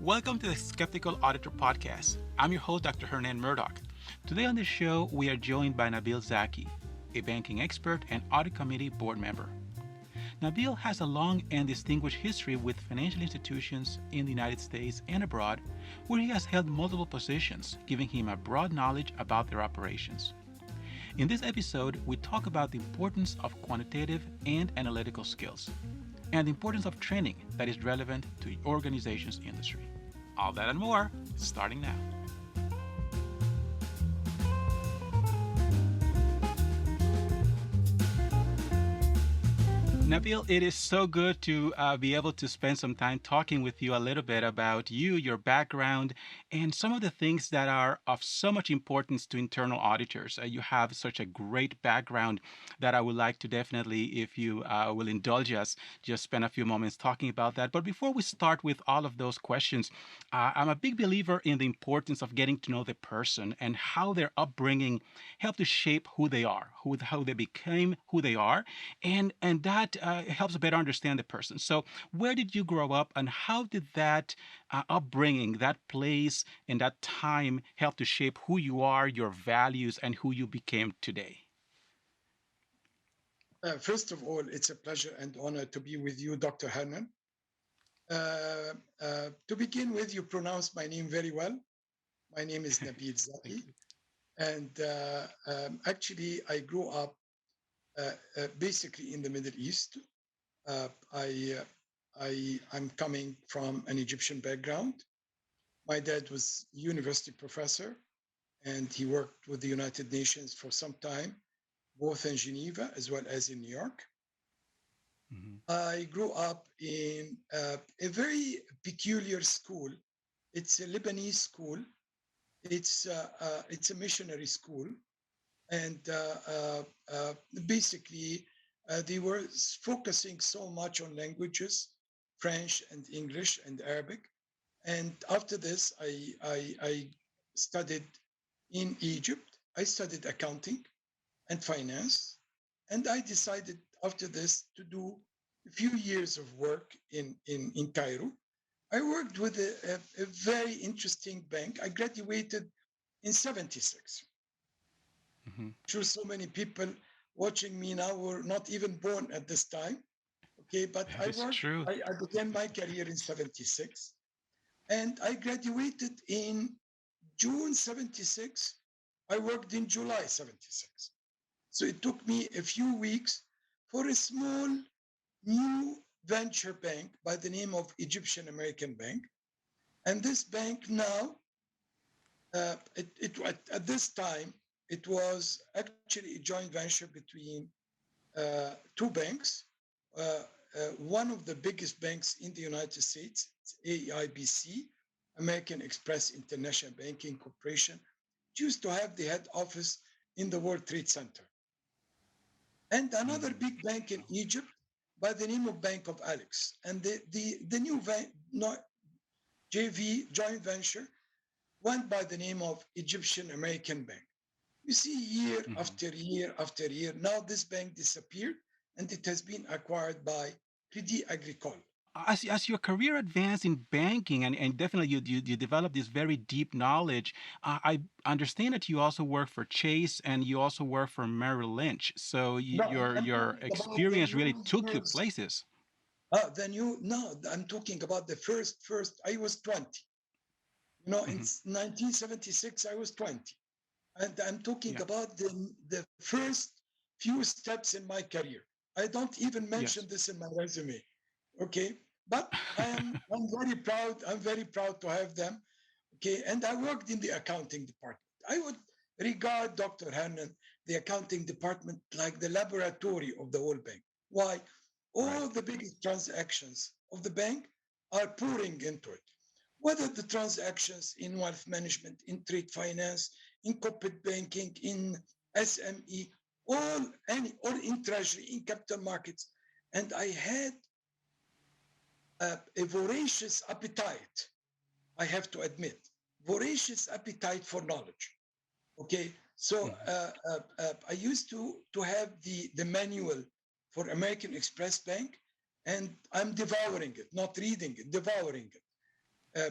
Welcome to the Skeptical Auditor podcast. I'm your host, Dr. Hernan Murdock. Today on the show, we are joined by Nabil Zaki, a banking expert and audit committee board member. Nabil has a long and distinguished history with financial institutions in the United States and abroad, where he has held multiple positions, giving him a broad knowledge about their operations. In this episode, we talk about the importance of quantitative and analytical skills, and the importance of training that is relevant to the organization's industry. All that and more, starting now. Nabil, it is so good to be able to spend some time talking with you a little bit about you, your background, and some of the things that are of so much importance to internal auditors. You have such a great background that I would like to definitely, if you will indulge us, just spend a few moments talking about that. But before we start with all of those questions, I'm a big believer in the importance of getting to know the person and how their upbringing helped to shape who they are, how they became who they are, and that helps better understand the person. So, where did you grow up, and how did that upbringing, that place, and that time help to shape who you are, your values, and who you became today? First of all, it's a pleasure and honor to be with you, Dr. Hernan. To begin with, you pronounced my name very well. My name is Nabil Thank Zaki. you. And actually, I grew up basically in the Middle East. Uh, I, I'm coming from an Egyptian background. My dad was a university professor, and he worked with the United Nations for some time, both in Geneva as well as in New York. Mm-hmm. I grew up in a very peculiar school. It's a Lebanese school. It's a missionary school, and basically they were focusing so much on languages, French and English and Arabic. And after this, I studied in Egypt. I studied accounting and finance, and I decided after this to do a few years of work in Cairo. I worked with a very interesting bank. I graduated in 76. Mm-hmm. Sure, so many people watching me now were not even born at this time. Okay, but That is true. I began my career in 76, and I graduated in June 76. I worked in July 76. So it took me a few weeks for a small new venture bank by the name of Egyptian American Bank. And this bank now, at this time, it was actually a joint venture between two banks. One of the biggest banks in the United States, AIBC, American Express International Banking Corporation, used to have the head office in the World Trade Center. And another Mm-hmm. big bank in Egypt by the name of Bank of Alex. And the new JV, joint venture, went by the name of Egyptian American Bank. You see, year Mm-hmm. after year after year, now this bank disappeared and it has been acquired by Crédit Agricole. As your career advanced in banking and definitely you developed this very deep knowledge, I understand that you also work for Chase and you also work for Merrill Lynch. So No, I'm your talking about the experience really new took you years. places. No, I'm talking about the first, I was 20. You know, in Hmm. 1976, I was 20. And I'm talking Yeah. about the first few steps in my career. I don't even mention Yes. this in my resume. Okay. But I'm very proud. I'm very proud to have them. Okay. And I worked in the accounting department. I would regard Dr. Hannon, the accounting department, like the laboratory of the whole bank. Why? Right. All the biggest transactions of the bank are pouring into it. Whether the transactions in wealth management, in trade finance, in corporate banking, in SME, or in treasury, in capital markets. And I had a voracious appetite, I have to admit, voracious appetite for knowledge. Okay, so Hmm. I used to have the manual for American Express Bank, and I'm devouring it, not reading it, devouring it. Uh,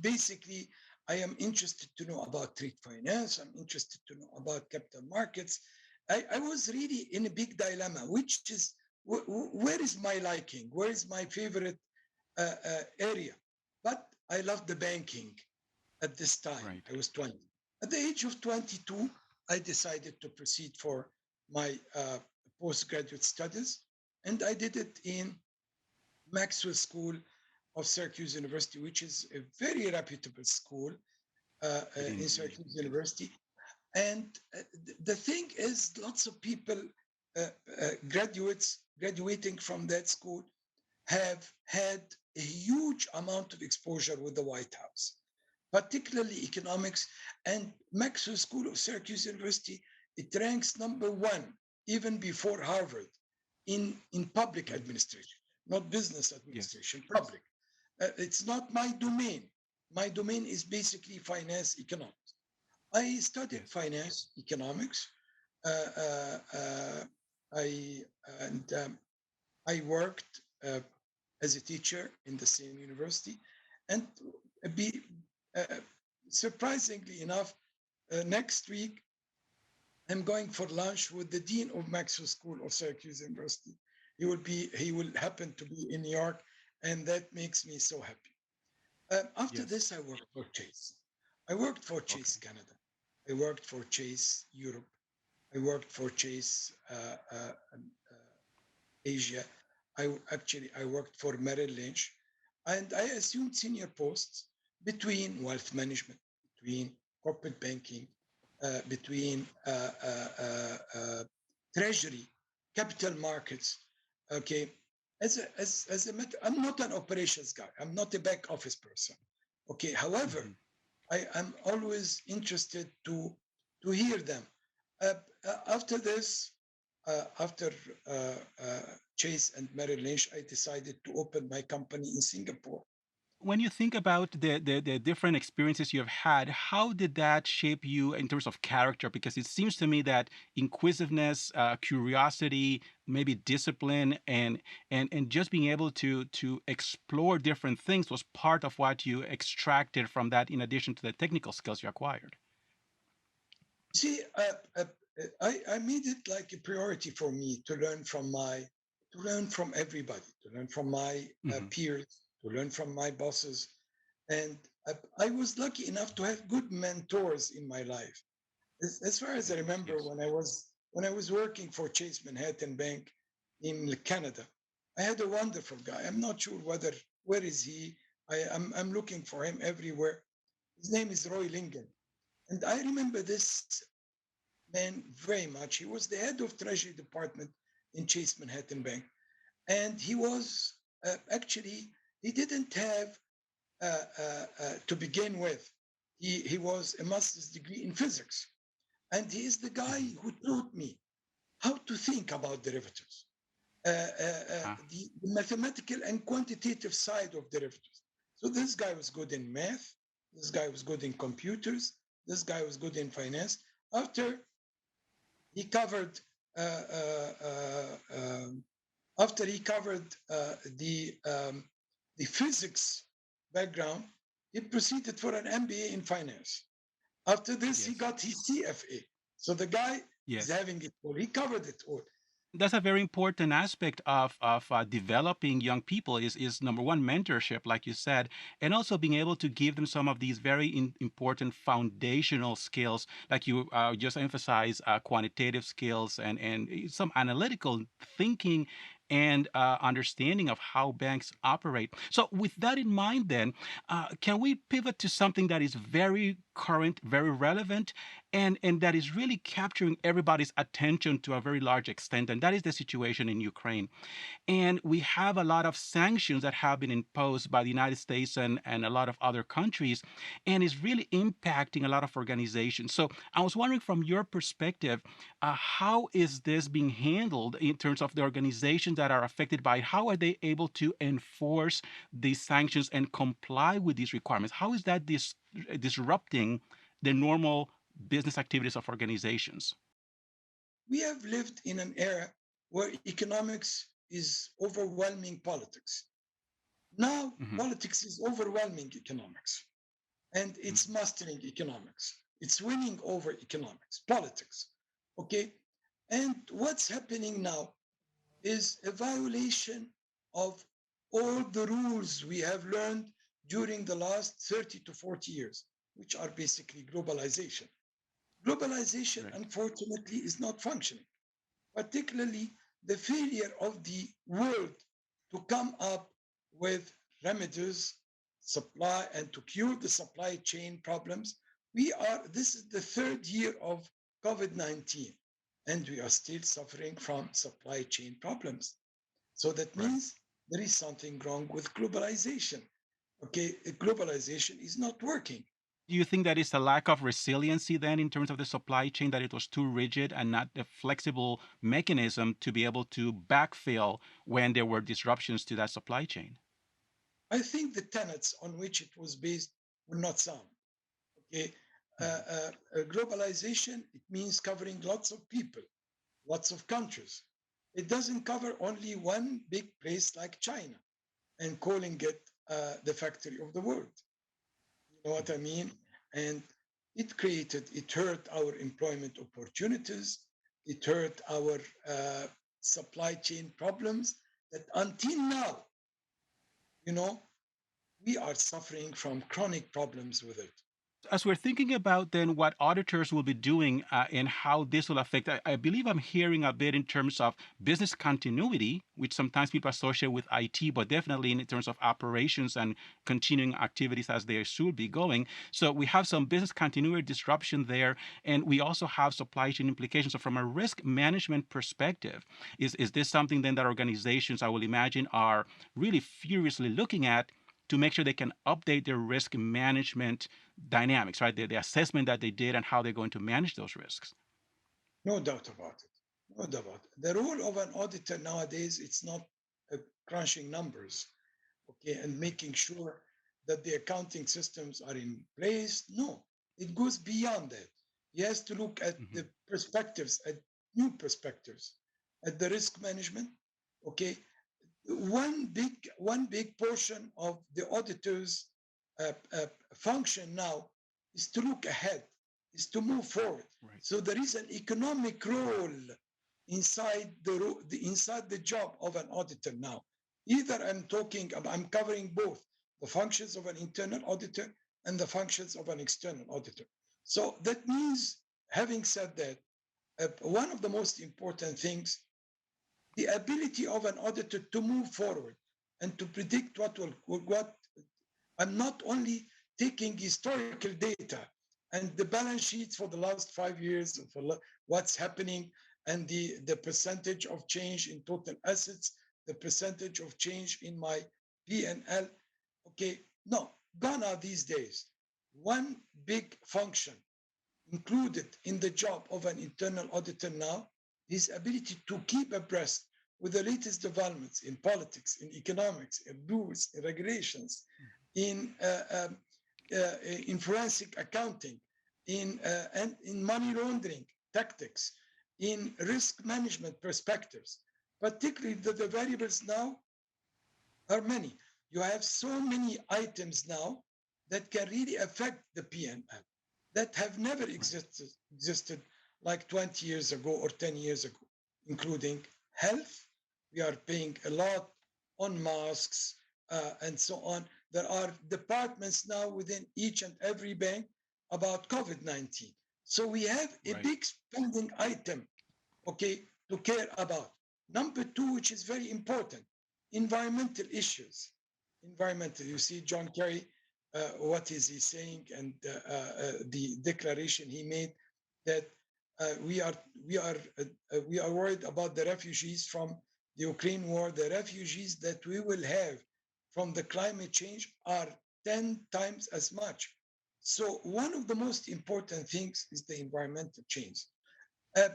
Basically, I am interested to know about trade finance. I'm interested to know about capital markets. I was really in a big dilemma, which is where is my liking? Where is my favorite area? But I love the banking at this time. Right. I was 20. At the age of 22, I decided to proceed for my postgraduate studies, and I did it in Maxwell School of Syracuse University, which is a very reputable school in Indeed. Syracuse University. And the thing is, lots of people, graduating from that school, have had a huge amount of exposure with the White House, particularly economics. And Maxwell School of Syracuse University, it ranks number one, even before Harvard, in public Mm. administration, not business Yes. administration, public. It's not my domain. My domain is basically finance economics. I studied Yes. finance economics. Uh, uh, uh, I and I worked as a teacher in the same university, and be uh, surprisingly enough, next week I'm going for lunch with the dean of Maxwell School of Syracuse University. He will happen to be in New York, and that makes me so happy. After Yes. this, I worked for Chase. I worked for Okay. Chase Canada. I worked for Chase Europe. I worked for Chase Asia. I worked for Merrill Lynch, and I assumed senior posts between wealth management, between corporate banking, between treasury, capital markets. Okay, as a matter, I'm not an operations guy. I'm not a back office person. Okay, however, Hmm. I am always interested to hear them. After this, after Chase and Merrill Lynch, I decided to open my company in Singapore. When you think about the different experiences you have had, how did that shape you in terms of character? Because it seems to me that inquisitiveness, curiosity, maybe discipline, and just being able to explore different things was part of what you extracted from that, in addition to the technical skills you acquired. See, I made it like a priority for me to learn from everybody, to learn from my Hmm. peers, to learn from my bosses, and I was lucky enough to have good mentors in my life. As far as I Goodness, remember, yes. when I was working for Chase Manhattan Bank in Canada, I had a wonderful guy. I'm not sure where is he. I'm looking for him everywhere. His name is Roy Lingen, and I remember this man very much. He was the head of Treasury Department in Chase Manhattan Bank, and he was actually he didn't have to begin with. He was a master's degree in physics, and he is the guy Hmm. who taught me how to think about derivatives, Uh, the mathematical and quantitative side of derivatives. So this guy was good in math. This guy was good in computers. This guy was good in finance. After he covered, uh, uh, uh, um, after he covered the physics background, he proceeded for an MBA in finance. After this, he yes. got his CFA. So the guy is Yes. having it all. He covered it all. That's a very important aspect of developing young people is number one, mentorship, like you said, and also being able to give them some of these very important foundational skills, like you just emphasize, quantitative skills and some analytical thinking and understanding of how banks operate. So with that in mind, then can we pivot to something that is very current, very relevant, and that is really capturing everybody's attention to a very large extent, and that is the situation in Ukraine. And we have a lot of sanctions that have been imposed by the United States and a lot of other countries, and is really impacting a lot of organizations. So I was wondering, from your perspective, how is this being handled in terms of the organizations that are affected by it? How are they able to enforce these sanctions and comply with these requirements? How is that disrupting the normal business activities of organizations? We have lived in an era where economics is overwhelming politics. Now, Hmm. politics is overwhelming economics and it's Hmm. mastering economics. It's winning over economics, politics. Okay. And what's happening now is a violation of all the rules we have learned during the last 30 to 40 years, which are basically globalization. Globalization, Right. unfortunately, is not functioning, particularly the failure of the world to come up with remedies, supply, and to cure the supply chain problems. This is the third year of COVID 19, and we are still suffering from supply chain problems. So that Right. means there is something wrong with globalization. Okay, globalization is not working. Do you think that it's a lack of resiliency then in terms of the supply chain, that it was too rigid and not a flexible mechanism to be able to backfill when there were disruptions to that supply chain? I think the tenets on which it was based were not sound. Okay, Mhm. globalization, it means covering lots of people, lots of countries. It doesn't cover only one big place like China and calling it the factory of the world. You know what Mhm. I mean? And it hurt our employment opportunities. It hurt our supply chain problems that until now, you know, we are suffering from chronic problems with it. As we're thinking about then what auditors will be doing and how this will affect, I believe I'm hearing a bit in terms of business continuity, which sometimes people associate with IT, but definitely in terms of operations and continuing activities as they should be going. So we have some business continuity disruption there, and we also have supply chain implications. So from a risk management perspective, is this something then that organizations, I will imagine, are really furiously looking at to make sure they can update their risk management dynamics, right? The assessment that they did and how they're going to manage those risks. No doubt about it. No doubt about it. The role of an auditor nowadays, it's not crunching numbers, okay, and Right. making sure that the accounting systems are in place. No, it goes beyond that. He has to look at Hmm. the perspectives, at new perspectives, at the risk management. Okay, one big portion of the auditor's function now is to look ahead, is to move forward. Right. So there is an economic role inside the job of an auditor now. Either I'm covering both the functions of an internal auditor and the functions of an external auditor. So that means, having said that, one of the most important things, the ability of an auditor to move forward and to predict what I'm not only taking historical data and the balance sheets for the last 5 years for what's happening and the percentage of change in total assets, the percentage of change in my P&L. Okay, no, gone are these days. One big function included in the job of an internal auditor now is ability to keep abreast with the latest developments in politics, in economics, in rules, in regulations, in in forensic accounting, and in money laundering tactics, in risk management perspectives. Particularly, the variables now are many. You have so many items now that can really affect the PNL that have never Right. existed like 20 years ago or 10 years ago, including health. We are paying a lot on masks and so on. There are departments now within each and every bank about COVID 19. So we have a Right. big spending item, okay, to care about. Number two, which is very important, environmental issues. Environmental, you Right. see John Kerry, what is he saying, and the declaration he made that uh, we are we are we are worried about the refugees from the Ukraine war. The refugees that we will have from the climate change are 10 times as much. So one of the most important things is the environmental change. Right.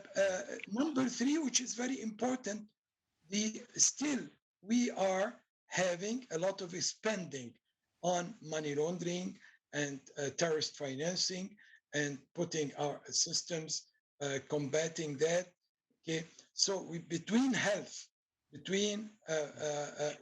Number three, which is very important, the still we are having a lot of spending on money laundering and terrorist financing and putting our systems combating that. Okay, so between health, between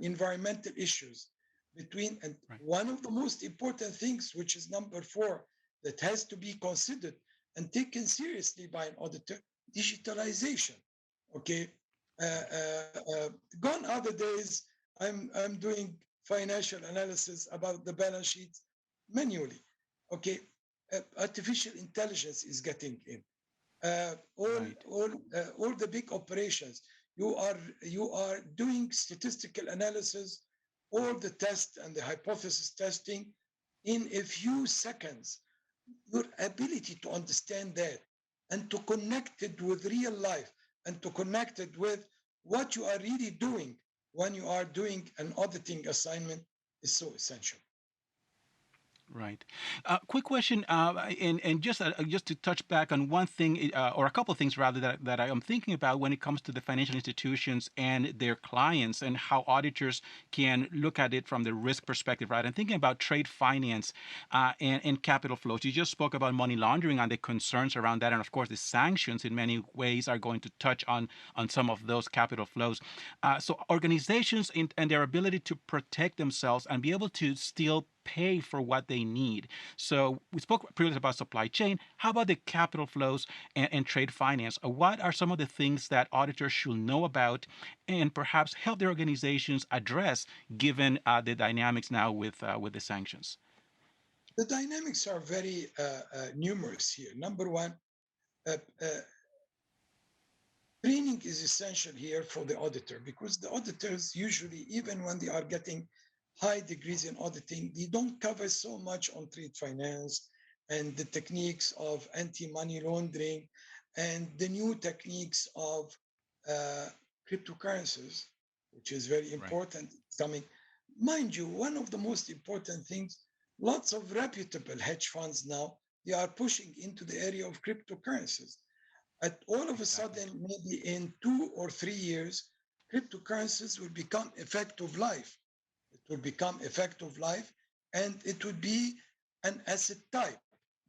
environmental issues, between, and Right. one of the most important things, which is number four, that has to be considered and taken seriously by an auditor, digitalization. Okay, uh, Right. uh, uh, gone are the days I'm doing financial analysis about the balance sheets manually. Okay, artificial intelligence is getting in. Right. All the big operations. You are doing statistical analysis, all the tests and the hypothesis testing in a few seconds. Your ability to understand that and to connect it with real life and to connect it with what you are really doing when you are doing an auditing assignment is so essential. Right. Quick question, and just to touch back on one thing, or a couple of things rather that I am thinking about when it comes to the financial institutions and their clients, and how auditors can look at it from the risk perspective. Right. I'm thinking about trade finance and capital flows. You just spoke about money laundering and the concerns around that, and of course the sanctions in many ways are going to touch on some of those capital flows. So organizations and their ability to protect themselves and be able to still pay for what they need. So we spoke previously about supply chain. How about the capital flows and trade finance? What are some of the things that auditors should know about and perhaps help their organizations address, given the dynamics now with the sanctions? The dynamics are very numerous here. Number one, uh, uh, training is essential here for the auditor because the auditors usually, even when they are getting high degrees in auditing, they don't cover so much on trade finance and the techniques of anti-money laundering and the new techniques of uh, cryptocurrencies, which is very Right. important. Coming, mind you, one of the most important things, lots of reputable hedge funds now, they are pushing into the area of cryptocurrencies. At all of a Exactly. sudden, maybe in 2 or 3 years, cryptocurrencies will become a fact of life. It will become a fact of life, and it would be an asset type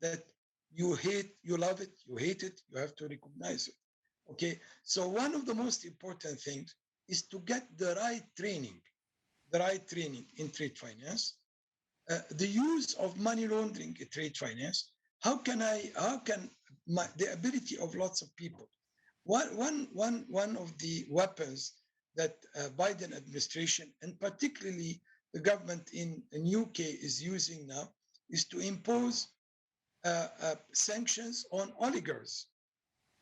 that you hate, you love it, you hate it, you have to recognize it. Okay, so one of the most important things is to get the right training in trade finance, the use of money laundering in trade finance. How can the ability of lots of people, one of the weapons that Biden administration and particularly the government in UK is using now is to impose sanctions on oligarchs.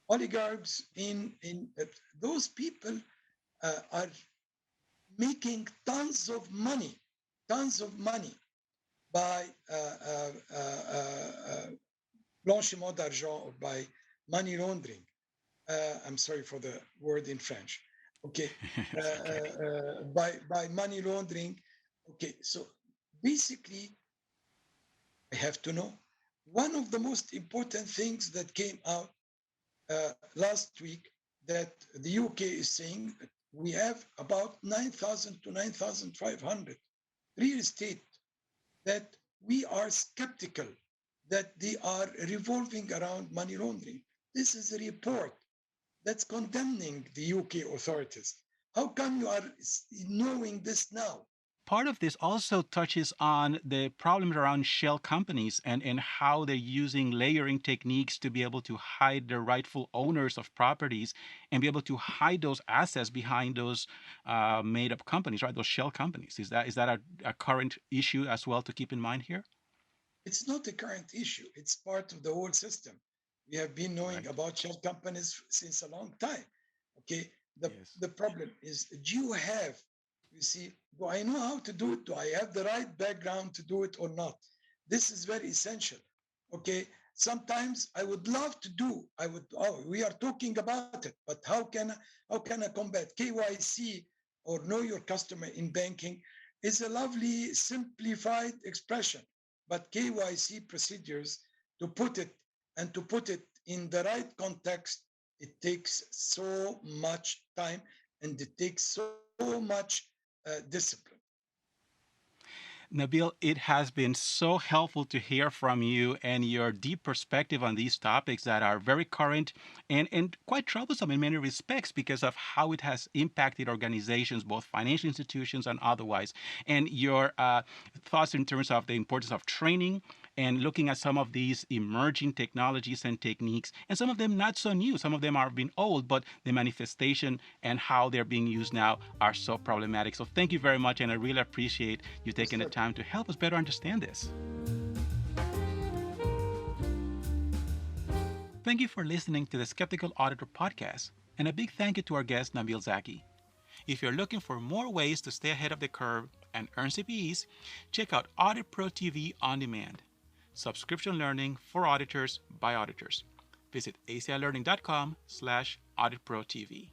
Oligarchs in those people are making tons of money by blanchiment d'argent or by money laundering. I'm sorry for the word in French. Okay, It's okay. by money laundering. Okay, so basically, I have to know one of the most important things that came out last week that the UK is saying that we have about 9,000 to 9,500 real estate that we are skeptical that they are revolving around money laundering. This is a report that's condemning the UK authorities. How come you are knowing this now? Part of this also touches on the problems around shell companies and how they're using layering techniques to be able to hide the rightful owners of properties and be able to hide those assets behind those made up companies, right? Those shell companies. Is that a current issue as well to keep in mind here? It's not a current issue. It's part of the whole system. We have been knowing Right. about shell companies since a long time. Okay. Yes. The problem is, do you have, you see, do I know how to do it? Do I have the right background to do it or not? This is very essential. Okay. Sometimes I would love to do, we are talking about it, but how can I combat KYC or know your customer in banking is a lovely simplified expression, but KYC procedures to put it and to put it in the right context, it takes so much time and it takes so much discipline. Nabil, it has been so helpful to hear from you and your deep perspective on these topics that are very current and quite troublesome in many respects because of how it has impacted organizations, both financial institutions and otherwise. And your thoughts in terms of the importance of training and looking at some of these emerging technologies and techniques, and some of them not so new. Some of them are been old, but the manifestation and how they're being used now are so problematic. So thank you very much, and I really appreciate you Yes, taking the sir. time to help us better understand this. Thank you for listening to the Skeptical Auditor podcast, and a big thank you to our guest, Nabil Zaki. If you're looking for more ways to stay ahead of the curve and earn CPEs, check out Audit Pro TV On Demand, subscription learning for auditors by auditors. Visit acilearning.com/auditprotv.